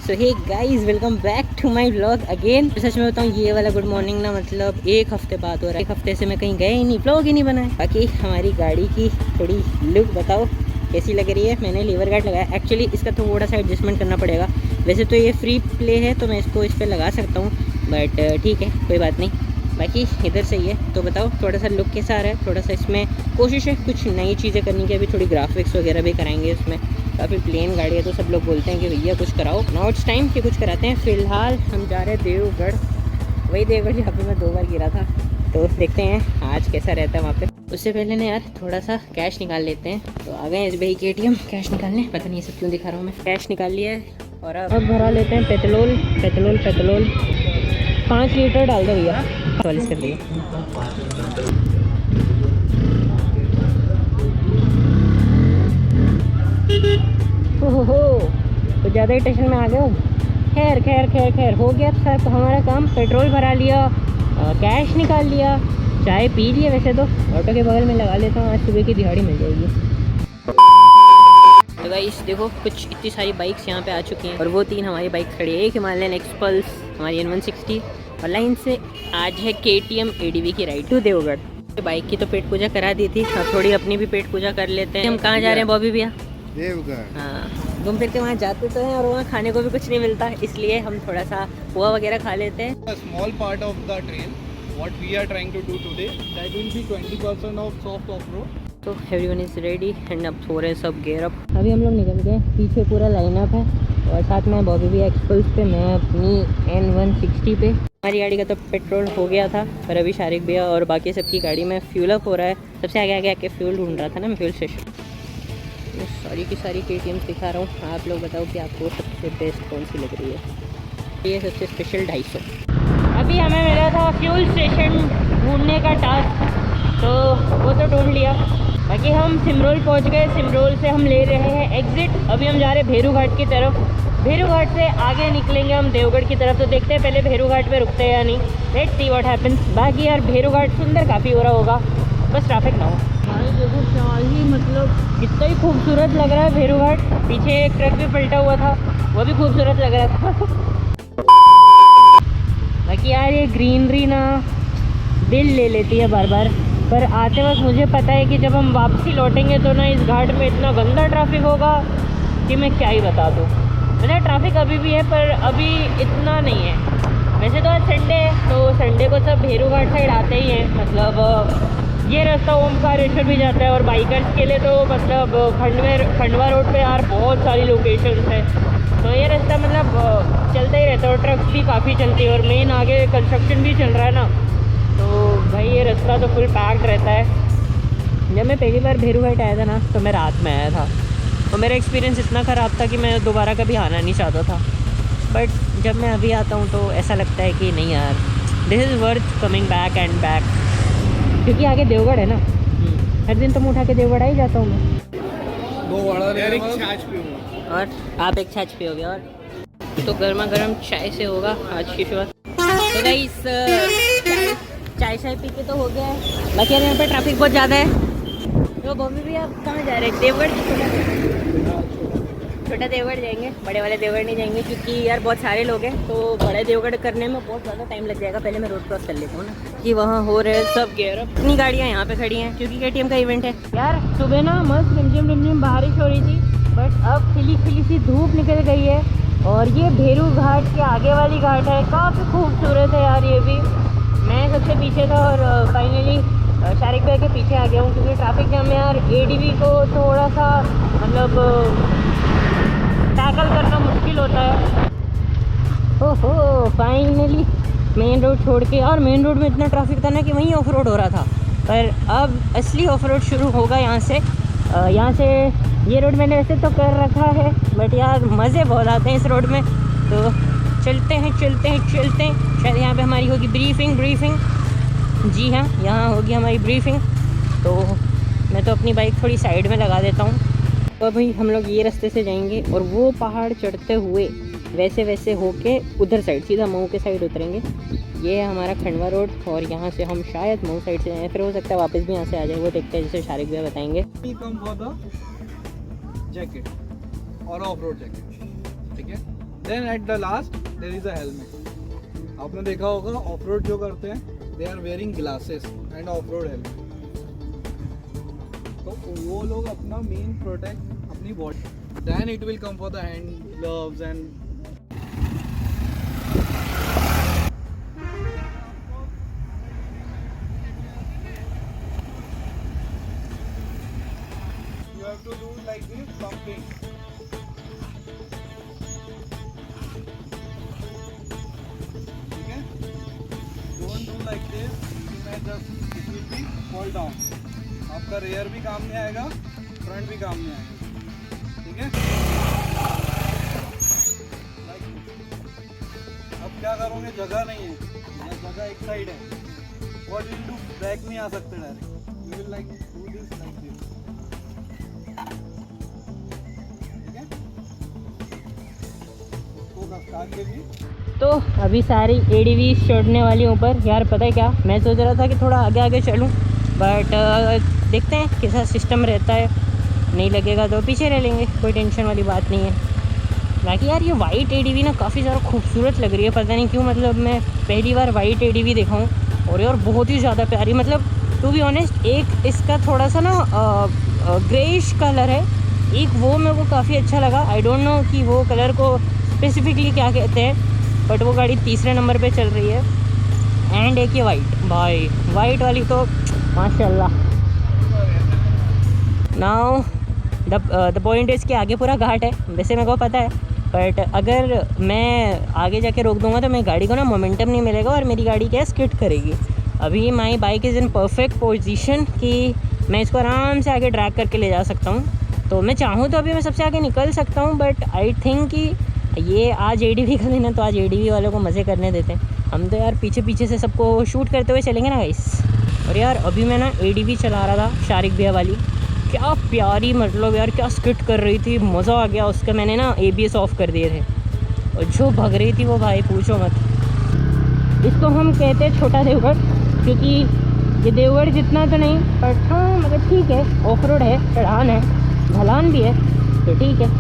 So hey guys, welcome back to my vlog again. सच में बताऊँ, ये वाला गुड मॉर्निंग ना मतलब एक हफ्ते बाद हो रहा है। एक हफ्ते से मैं कहीं गए ही नहीं, व्लॉग ही नहीं बनाए। बाकी हमारी गाड़ी की थोड़ी लुक बताओ कैसी लग रही है। मैंने लीवर गार्ड लगाया, एक्चुअली इसका थोड़ा सा एडजस्टमेंट करना पड़ेगा। वैसे तो ये फ्री प्ले है तो मैं इसको इस पर लगा सकता हूँ, बट ठीक है कोई बात नहीं। बाकी इधर सही है। तो बताओ थोड़ा सा लुक कैसा आ रहा है। थोड़ा सा इसमें कोशिश है कुछ नई चीज़ें करने की। अभी थोड़ी ग्राफिक्स वगैरह भी कराएंगे इसमें। काफ़ी प्लेन गाड़ी है तो सब लोग बोलते हैं कि भैया कुछ कराओ। नाउ इट्स टाइम कि कुछ कराते हैं। फ़िलहाल हम जा रहे हैं देवगढ़, वही देवगढ़ जहाँ पे मैं 2 बार गिरा था। तो देखते हैं आज कैसा रहता है वहाँ पे। उससे पहले ना यार थोड़ा सा कैश निकाल लेते हैं। तो आ गए एसबीआई के एटीएम कैश निकालने। पता नहीं सब क्यों दिखा रहा हूँ मैं। कैश निकाल लिया है और अब भरा लेते हैं पेट्रोल। 5 लीटर डाल दो भैया। 40 कर दिया। हो तो ज़्यादा ही टेंशन में आ गए हो। खैर खैर खैर खैर हो गया सर हमारा काम। पेट्रोल भरा लिया, कैश निकाल लिया, चाय पी लिया। वैसे तो ऑटो के बगल में लगा लेता हूँ, आज सुबह की दिहाड़ी मिल जाएगी। तो गाइस देखो कुछ इतनी सारी बाइक्स यहाँ पे आ चुकी हैं और वो 3 हमारी बाइक खड़ी है। एक हिमालयन एक्सपल्स, हमारी N160 और लाइन से आज है KTM ADV की राइड टू देवगढ़। बाइक की तो पेट पूजा करा दी थी, अब थोड़ी अपनी भी पेट पूजा कर लेते हैं। हम कहाँ जा रहे हैं बॉबी भैया? देवगढ़। हाँ, घूम फिर के वहाँ जाते तो हैं और वहाँ खाने को भी कुछ नहीं मिलता, इसलिए हम थोड़ा सा पोहा वगैरह खा लेते हैं। Small part of the train what we are trying to do today that will be 20% of soft off road. तो एवरीवन इज रेडी एंड अब हो रहे सब गेयर अप। अभी हम लोग निकल गए, पीछे पूरा लाइनअप है और साथ में बॉबी भी एक्सपल्स पे, मैं अपनी N160 पे। हमारी गाड़ी का तो पेट्रोल हो गया था पर अभी शारिक भैया और बाकी सबकी गाड़ी में फ्यूल अप हो रहा है। सबसे आगे आगे आके फ्यूल ढूंढ रहा था ना मैं, फ्यूल स्टेशन। सारी की सारी KTM दिखा रहा हूँ। आप लोग बताओ कि आपको सबसे बेस्ट कौन सी लग रही है। ये सबसे स्पेशल 250। अभी हमें मिला था फ्यूल स्टेशन ढूंढने का टास्क, तो वो तो ढूंढ लिया। बाकी हम सिमरोल पहुंच गए। सिमरोल से हम ले रहे हैं एग्ज़िट। अभी हम जा रहे हैं भेरू घाट की तरफ। भेरू घाट से आगे निकलेंगे हम देवगढ़ की तरफ। तो देखते हैं पहले भेरू घाट पे रुकते हैं या नहीं। Let's see what happens. बाकी यार भेरू घाट सुंदर काफ़ी हो रहा होगा, बस ट्रैफिक ना हो। भाई देखो क्या ही मतलब कितना ही खूबसूरत लग रहा है भेरू घाट। पीछे एक ट्रक भी पलटा हुआ था, वो भी खूबसूरत लग रहा था। बाकी यार ये ग्रीनरी ना दिल ले लेती है बार बार। पर आते वक्त मुझे पता है कि जब हम वापसी लौटेंगे तो ना इस घाट में इतना गंदा ट्रैफिक होगा कि मैं क्या ही बता दूँ। मतलब ट्रैफिक अभी भी है पर अभी इतना नहीं है। वैसे तो आज संडे है तो संडे को सब भेरू घाट साइड आते ही हैं। मतलब ये रास्ता ओमकारेश्वर भी जाता है और बाइकर्स के लिए तो मतलब खंडवा रोड पे यार बहुत सारी लोकेशंस है। तो ये रास्ता मतलब चलता ही रहता है और ट्रक्स भी काफ़ी चलती है और मेन आगे कंस्ट्रक्शन भी चल रहा है ना, तो भाई ये रास्ता तो फुल पैक्ड रहता है। जब मैं पहली बार भेरू घाट आया था ना तो मैं रात में आया था और मेरा एक्सपीरियंस इतना ख़राब था कि मैं दोबारा कभी आना नहीं चाहता था। बट जब मैं अभी आता हूँ तो ऐसा लगता है कि नहीं यार, this is worth coming back and back. क्योंकि आगे देवगढ़ है ना, हर दिन तो मैं उठा के देवगढ़ आ ही जाता हूँ मैं। 2 वड़ा ले एक छाछ पीऊंगा और आप एक छाछ पियोगे और तो गर्मा गर्म चाय से होगा आज की शुरुआत। तो गाइस चाय पी के तो हो गया है। बाकी यार यहाँ पे ट्रैफिक बहुत ज़्यादा है। तो बॉबी भी आप कहाँ जा रहे हैं? देवगढ़ छोटा देवगढ़ जाएंगे, बड़े वाले देवगढ़ नहीं जाएंगे क्योंकि यार बहुत सारे लोग हैं तो बड़े देवगढ़ करने में बहुत ज़्यादा टाइम लग जाएगा। पहले मैं रोड क्रॉस कर लेता हूँ ना कि वहाँ हो रहे सब गेयर अप। इतनी गाड़ियाँ यहाँ पे खड़ी हैं क्योंकि KTM का इवेंट है। यार सुबह ना मस्त रिमझिम बारिश हो रही थी बट अब खिली सी धूप निकल गई है और ये भेरू घाट के आगे वाली घाट है, काफ़ी खूबसूरत है यार। ये भी मैं सबसे पीछे था और फाइनली शारिक भाई के पीछे आ गया हूँ क्योंकि ट्रैफिक जाम में यार ADV को थोड़ा सा मतलब टैकल करना मुश्किल होता है। ओहो फाइनली मेन रोड छोड़ के, और मेन रोड में इतना ट्रैफिक था ना कि वहीं ऑफ रोड हो रहा था। पर अब असली ऑफ रोड शुरू होगा यहाँ से। ये रोड मैंने वैसे तो कर रखा है बट यार मज़े बहुत आते हैं इस रोड में। तो चलते हैं शायद यहाँ पे हमारी होगी ब्रीफिंग। जी हाँ, यहाँ होगी हमारी ब्रीफिंग। तो मैं तो अपनी बाइक थोड़ी साइड में लगा देता हूँ। तो अभी हम लोग ये रास्ते से जाएंगे और वो पहाड़ चढ़ते हुए वैसे होके उधर साइड सीधा मऊ के साइड उतरेंगे। ये है हमारा खंडवा रोड और यहाँ से हम शायद मऊ साइड से जाएँ, फिर हो सकता है वापस भी यहाँ से आ जाए, वो देखते हैं जैसे शारिक भैया बताएंगे। जैकेट और ऑफ रोड जैकेट, ठीक है। Then at the last there is a helmet. आपने देखा होगा ऑफ रोड जो करते हैं they are wearing glasses and off road helmet. तो वो लोग अपना मेन प्रोटेक्ट अपनी body. Then it will come for the hand gloves and you have to do like this pumping. ठीक है? Don't do like this. मैं just it will be fall down. आपका rear भी काम नहीं आएगा, front भी काम नहीं आएगा. ठीक है? अब क्या करोगे? जगह नहीं है, जगह एक साइड है. What will do? बैक नहीं आ सकते direct. You will like do this like this. ठीक है? उसको कप्तान के भी. तो अभी सारी ADV छोड़ने वाली हूँ ऊपर. यार पता है क्या, मैं सोच रहा था कि थोड़ा आगे आगे चलूँ, बट देखते हैं कैसा सिस्टम रहता है. नहीं लगेगा तो पीछे रह लेंगे, कोई टेंशन वाली बात नहीं है. बाकी यार ये वाइट ADV ना काफ़ी ज़्यादा खूबसूरत लग रही है. पता नहीं क्यों, मतलब मैं पहली बार वाइट ADV देखा हूँ और यार बहुत ही ज़्यादा प्यारी. मतलब टू बी ऑनेस्ट, एक इसका थोड़ा सा ना ग्रेइश कलर है, एक वो मेरे को काफ़ी अच्छा लगा. आई डोंट नो कि वो कलर को स्पेसिफिकली क्या कहते हैं, बट वो गाड़ी तीसरे नंबर पे चल रही है. एंड एक ये वाइट, भाई वाइट वाली तो माशाल्लाह. नाउ द पॉइंट इज़ कि आगे पूरा घाट है, वैसे मेरे को पता है, बट अगर मैं आगे जाके रोक दूंगा तो मेरी गाड़ी को ना मोमेंटम नहीं मिलेगा और मेरी गाड़ी क्या स्किड करेगी. अभी my bike is in perfect position कि मैं इसको आराम से आगे ड्रैग करके ले जा सकता हूँ. तो मैं चाहूँ तो अभी मैं सबसे आगे निकल सकता हूँ, बट आई थिंक कि ये आज ADV का दिन है तो आज ADV वालों को मज़े करने देते हैं. हम तो यार पीछे पीछे से सबको शूट करते हुए चलेंगे ना गाइस. और यार अभी मैं ना ADV चला रहा था शारिक भैया वाली, क्या प्यारी, मतलब यार क्या स्किट कर रही थी, मज़ा आ गया उसका. मैंने ना ABS ऑफ कर दिए थे और जो भग रही थी वो भाई पूछो मत. इसको हम कहते हैं छोटा देवगढ़, क्योंकि ये देवगढ़ जितना तो नहीं, बट हाँ मतलब ठीक है, ऑफ रोड है, चढ़ान है, ढलान भी है, तो ठीक है.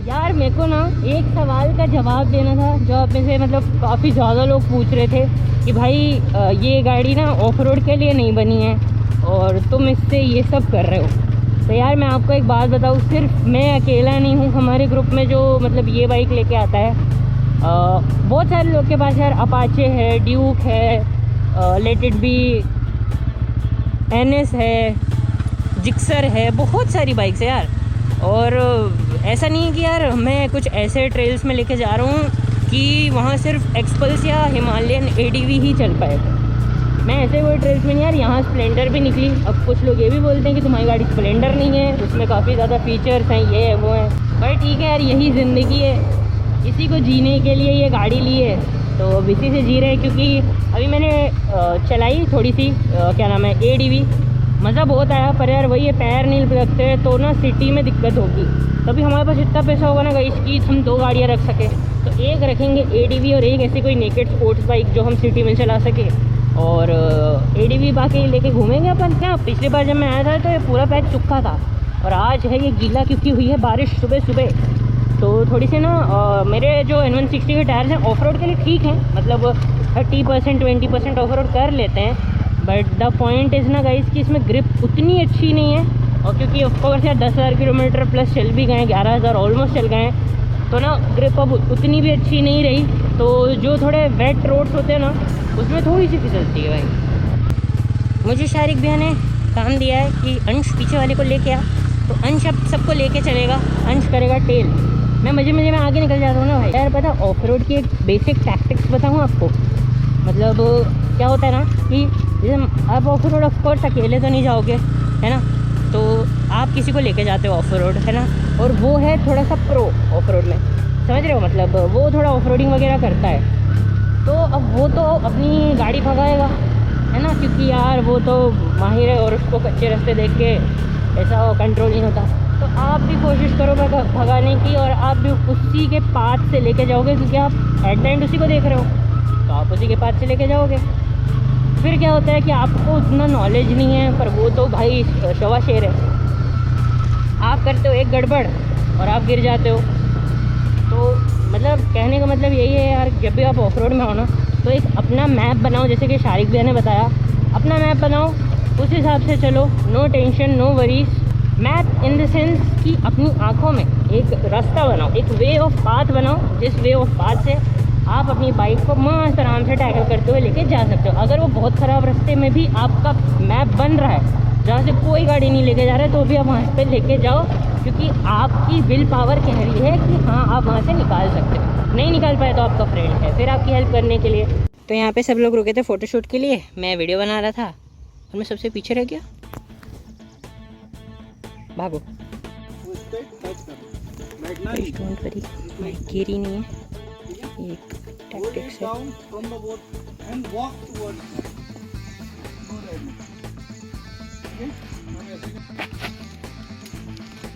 यार मेरे को ना एक सवाल का जवाब देना था जो आप में से मतलब काफ़ी ज़्यादा लोग पूछ रहे थे कि भाई ये गाड़ी ना ऑफ रोड के लिए नहीं बनी है और तुम इससे ये सब कर रहे हो. तो यार मैं आपको एक बात बताऊँ, सिर्फ मैं अकेला नहीं हूँ हमारे ग्रुप में जो मतलब ये बाइक लेके आता है. बहुत सारे लोग के पास यार अपाचे है, ड्यूक है, लेट इट बी, NS है, जिक्सर है, बहुत सारी बाइक्स है यार. और ऐसा नहीं है कि यार मैं कुछ ऐसे ट्रेल्स में लेके जा रहा हूँ कि वहाँ सिर्फ एक्सपल्स या हिमालयन ADV ही चल पाए. मैं ऐसे कोई ट्रेल्स में नहीं यार, यहाँ स्प्लेंडर भी निकली. अब कुछ लोग ये भी बोलते हैं कि तुम्हारी गाड़ी स्प्लेंडर नहीं है, उसमें काफ़ी ज़्यादा फीचर्स हैं, ये है वो है. पर ठीक है यार, यही ज़िंदगी है, इसी को जीने के लिए ये गाड़ी ली है तो अब इसी से जी रहे हैं. क्योंकि अभी मैंने चलाई थोड़ी सी क्या नाम है ADV, मज़ा बहुत आया, पर यार वही है पैर नहीं लगते तो ना सिटी में दिक्कत होगी. तभी हमारे पास इतना पैसा होगा ना गाइस कि हम 2 गाड़ियाँ रख सकें, तो एक रखेंगे ADV और एक ऐसी कोई नेकेड स्पोर्ट्स बाइक जो हम सिटी में चला सके. और ADV बाकी लेके घूमेंगे अपन. क्या पिछली बार जब मैं आया था तो ये पूरा पैच सूखा था और आज है ये गीला, क्योंकि हुई है बारिश सुबह सुबह. तो थोड़ी सी ना मेरे जो N160 के टायर्स हैं ऑफ रोड के लिए ठीक हैं, मतलब 30% 20% ऑफ रोड कर लेते हैं. बट द पॉइंट इज़ ना गाइस कि इसमें ग्रिप उतनी अच्छी नहीं है. और क्योंकि ऑफकोर्स यार 10,000 किलोमीटर प्लस चल भी गए, 11,000 ऑलमोस्ट चल गए हैं, तो ना ग्रिप अब उतनी भी अच्छी नहीं रही. तो जो थोड़े वेट रोड्स होते हैं ना उसमें थोड़ी सी फिसलती है भाई. मुझे शारिक भैया ने काम दिया है कि अंश पीछे वाले को लेके आ, तो अंश अब सबको लेके चलेगा, अंश करेगा टेल, मैं मज़े मज़े में आगे निकल जाता हूँ ना भाई. यार पता ऑफ रोड की एक बेसिक टैक्टिक्स बताऊँ आपको. मतलब क्या होता है ना कि जैसे आप ऑफ रोड ऑफकोर्स अकेले तो नहीं जाओगे, है ना, तो आप किसी को लेके जाते हो ऑफ रोड, है ना, और वो है थोड़ा सा प्रो ऑफ रोड में, समझ रहे हो, मतलब वो थोड़ा ऑफ रोडिंग वगैरह करता है. तो अब वो तो अपनी गाड़ी भगाएगा, है ना, क्योंकि यार वो तो माहिर है और उसको कच्चे रास्ते देख के ऐसा कंट्रोल नहीं होता. तो आप भी कोशिश करो भगाने की और आप भी उसी के पाथ से लेके जाओगे, क्योंकि आप एट द एंड उसी को देख रहे हो, तो आप उसी के पाथ से लेके जाओगे. फिर क्या होता है कि आपको उतना नॉलेज नहीं है, पर वो तो भाई शवा शेर है. आप करते हो एक गड़बड़ और आप गिर जाते हो, तो मतलब यही है यार, जब भी आप ऑफ रोड में हो ना तो एक अपना मैप बनाओ, जैसे कि शारिक भैया ने बताया, अपना मैप बनाओ, उस हिसाब से चलो, no tension no worries. Map in the sense कि अपनी आंखों में एक रास्ता बनाओ, एक वे ऑफ पाथ बनाओ, जिस वे ऑफ पाथ से आप अपनी बाइक को मस्त आराम से टैकल करते हुए लेके जा सकते हो। अगर वो बहुत ख़राब रास्ते में भी आपका मैप बन रहा है, जहाँ से कोई गाड़ी नहीं लेके जा रहा है, तो भी आप वहाँ पे लेके जाओ, क्योंकि आपकी विल पावर कह रही है कि हाँ आप वहाँ से निकाल सकते हो। नहीं निकाल पाए तो आपका फ्रेंड है फिर आपकी हेल्प करने के लिए। तो यहाँ पे सब लोग रुके थे फ़ोटोशूट के लिए, मैं वीडियो बना रहा था और मैं सबसे पीछे रह गया। भागो, गिरी नहीं है, एक टैक्टिक्स है।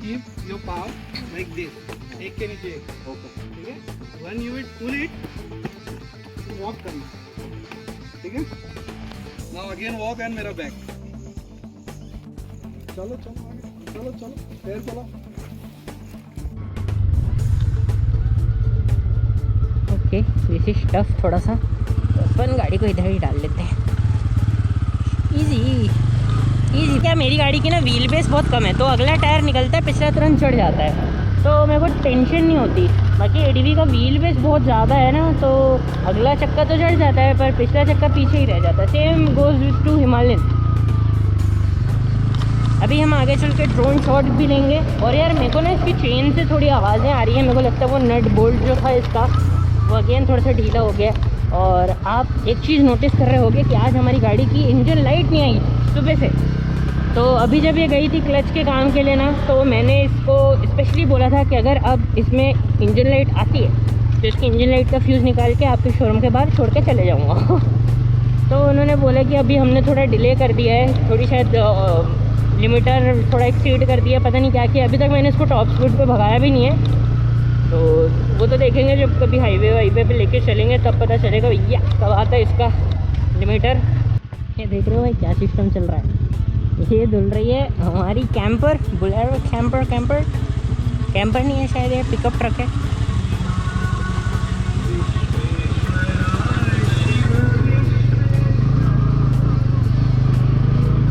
Keep your palm like this, एक के नीचे एक, ठीक है? When you pull it, walk करना, ठीक है? Now again walk and मेरा back. चलो चलो आगे, चलो चलो, फिर चलो। ओके, दिस इज टफ थोड़ा सा, तो अपन गाड़ी को इधर ही डाल लेते हैं। इजी क्या, मेरी गाड़ी की ना व्हील बेस बहुत कम है, तो अगला टायर निकलता है, पिछला तुरंत चढ़ जाता है, तो मेरे को टेंशन नहीं होती। बाकी एडीवी का व्हील बेस बहुत ज़्यादा है ना, तो अगला चक्का तो चढ़ जाता है पर पिछला चक्का पीछे ही रह जाता है। Same goes to Himalayan. अभी हम आगे चल के ड्रोन शॉट भी लेंगे। और यार मेरे को ना इसकी चेन से थोड़ी आवाज़ें आ रही हैं, मेरे को लगता है वो नट बोल्ट जो था इसका वो अगेन थोड़ा सा ढीला हो गया। और आप एक चीज़ नोटिस कर रहे होगे कि आज हमारी गाड़ी की इंजन लाइट नहीं आई सुबह से। तो अभी जब ये गई थी क्लच के काम के लिए ना, तो मैंने इसको स्पेशली बोला था कि अगर अब इसमें इंजन लाइट आती है तो इसकी इंजन लाइट का फ्यूज़ निकाल के आपके शोरूम के बाहर छोड़ के चले जाऊँगा। तो उन्होंने बोला कि अभी हमने थोड़ा डिले कर दिया है, थोड़ी शायद लिमिटर थोड़ा एक्सीड कर दिया, पता नहीं क्या किया। अभी तक मैंने इसको टॉप स्पीड पे भगाया भी नहीं है, तो वो तो देखेंगे जब कभी हाईवे पे लेके चलेंगे तब पता चलेगा भैया कब आता है इसका लिमिटर। ये देख रहे हो भाई क्या सिस्टम चल रहा है। ये धुल रही है हमारी कैंपर, बोलेरो कैंपर नहीं है शायद, ये पिकअप ट्रक है।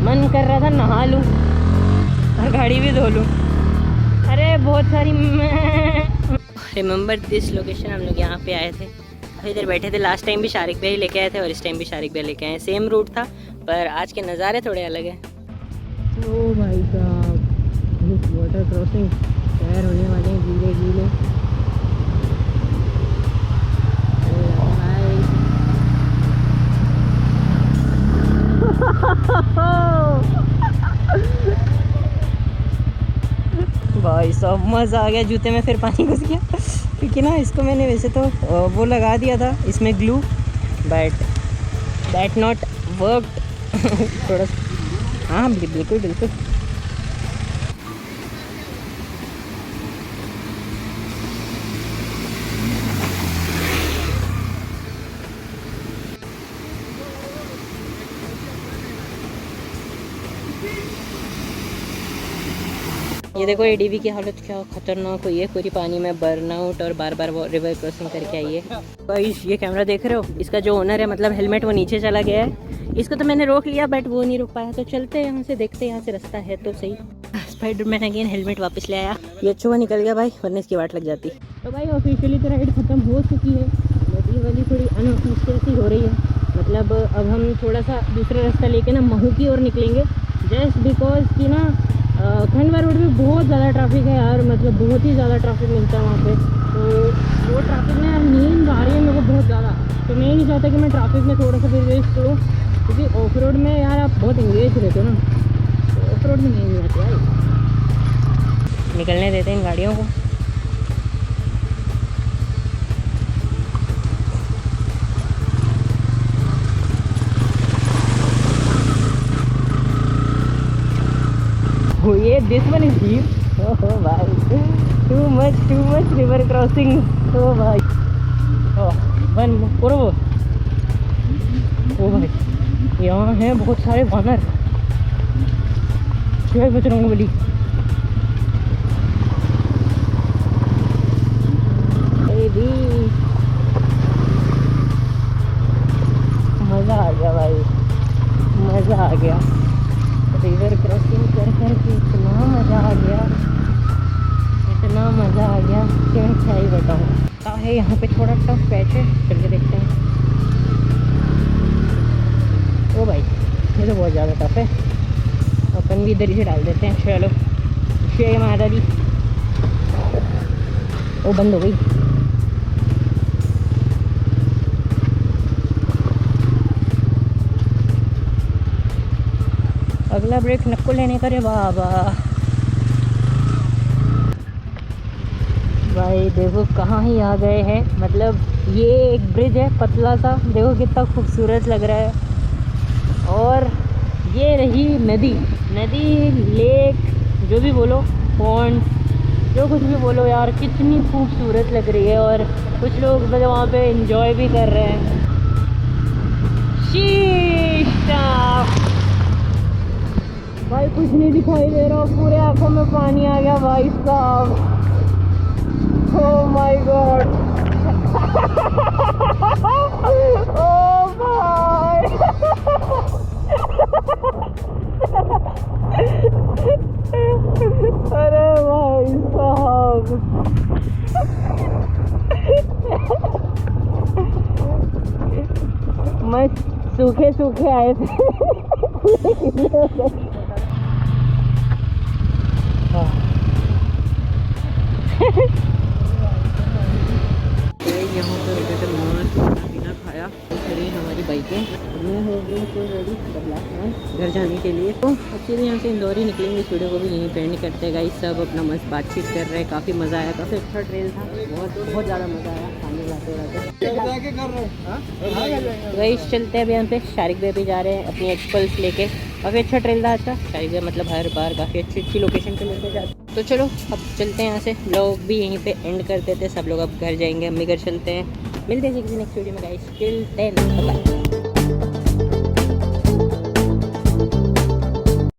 मन कर रहा था नहा लूँ और गाड़ी भी धो लूँ। अरे बहुत सारी रिमेंबर दिस लोकेशन, हम लोग यहाँ पे आए थे, काफ़ी देर बैठे थे। लास्ट टाइम भी शारिक भाई लेके आए थे और इस टाइम भी शारिक भाई लेके आए हैं। सेम रूट था पर आज के नज़ारे थोड़े अलग हैं। ओ भाई साहब, वाटर क्रॉसिंग टायर होने वाले हैं गीले गीले। भाई साहब मज़ा आ गया, जूते में फिर पानी घुस गया क्योंकि ना इसको मैंने वैसे तो वो लगा दिया था इसमें glue, but that not worked. थोड़ा हाँ बिल्कुल बिल्कुल। ये देखो एडीवी की हालत क्या खतरनाक हुई है, पूरी पानी में बर्न आउट और बार बार वो रिवर क्रॉसिंग करके आई है। गाइस ये कैमरा देख रहे हो, इसका जो ओनर है मतलब हेलमेट वो नीचे चला गया है। इसको तो मैंने रोक लिया बट वो नहीं रोक पाया, तो चलते हैं यहाँ से, देखते हैं यहाँ से रास्ता है तो सही। स्पाइडरमैन अगेन हेलमेट वापस ले आया। ये अच्छा निकल गया भाई, वरना इसकी वाट लग जाती। तो भाई ऑफिशियली तो राइड ख़त्म हो चुकी है, बट ये वाली थोड़ी अनऑफिशियल सी हो रही है। मतलब अब हम थोड़ा सा दूसरा रास्ता लेके ना महू की ओर निकलेंगे, जस्ट बिकॉज कि ना खंडवा रोड में बहुत ज़्यादा ट्रैफिक है यार, मतलब बहुत ही ज़्यादा ट्रैफिक मिलता है वहाँ पे। तो वो ट्रैफिक में यार नींद आ रही है मेरे को बहुत ज़्यादा, तो मैं नहीं चाहता कि मैं ट्रैफिक में थोड़ा सा भी वेस्ट करूँ, क्योंकि ऑफ रोड में यार आप बहुत इंगेज रहते हो ना, तो ऑफ रोड में नहीं आती यार। निकलने देते हैं इन गाड़ियों को। ये दिस वन इज डीप। ओह भाई टू मच रिवर क्रॉसिंग। ओ भाई वन और वो ओ भाई यहाँ है बहुत सारे वानर। जय बजरंगबली। गया। रिवर क्रॉसिंग कर कर के इतना मज़ा आ गया, इतना मज़ा आ गया कि मैं क्या ही बताऊँ। क्या है यहाँ पे थोड़ा टफ पैच है, चल के देखते हैं। ओ भाई ये तो बहुत ज़्यादा टफ है, अपन भी इधर ही से डाल देते हैं। चलो जय माता दी। वो बंद हो गई। अगला ब्रेक नक्को लेने का रे बाबा। भाई देखो कहाँ ही आ गए हैं, मतलब ये एक ब्रिज है पतला सा, देखो कितना खूबसूरत लग रहा है। और ये रही नदी, लेक, जो भी बोलो, पॉन्ड, जो कुछ भी बोलो यार, कितनी खूबसूरत लग रही है। और कुछ लोग मतलब वहाँ पे एंजॉय भी कर रहे हैं। शीशा भाई कुछ नहीं दिखाई दे रहा, पूरे आंखों में पानी आ गया भाई साहब। ओह माय गॉड, ओह भाई अरे भाई साहब मैं सूखे सूखे आए थे यहाँ पर मस्त खाना पीना खाया। खड़ी हमारी बाइकें, मैं हो गई तो रेडी घर जाने के लिए। तो एक्चुअली यहाँ से इंदौर ही निकलेंगे। इस वीडियो को भी यहीं पे एंड करते हैं गाइस। सब अपना मस्त बातचीत कर रहे हैं, काफ़ी मज़ा आया, काफ़ी अच्छा ट्रेल था, बहुत ज़्यादा मज़ा आया खाने लाते गाइस। चलते हैं अभी यहाँ पे शारिक भाई भी जा रहे हैं अपनी एक्सपल्स लेके। काफ़ी अच्छा ट्रेल था। अच्छा शारिक भाई मतलब हर बार काफ़ी अच्छी लोकेशन पे लेके जाते। तो चलो अब चलते हैं यहाँ से, लोग भी यहीं पे एंड कर देते। सब लोग अब घर जाएंगे, अम्मी घर चलते हैं। मिलते हैं किसी नेक्स्ट वीडियो में गाइस। Till then bye.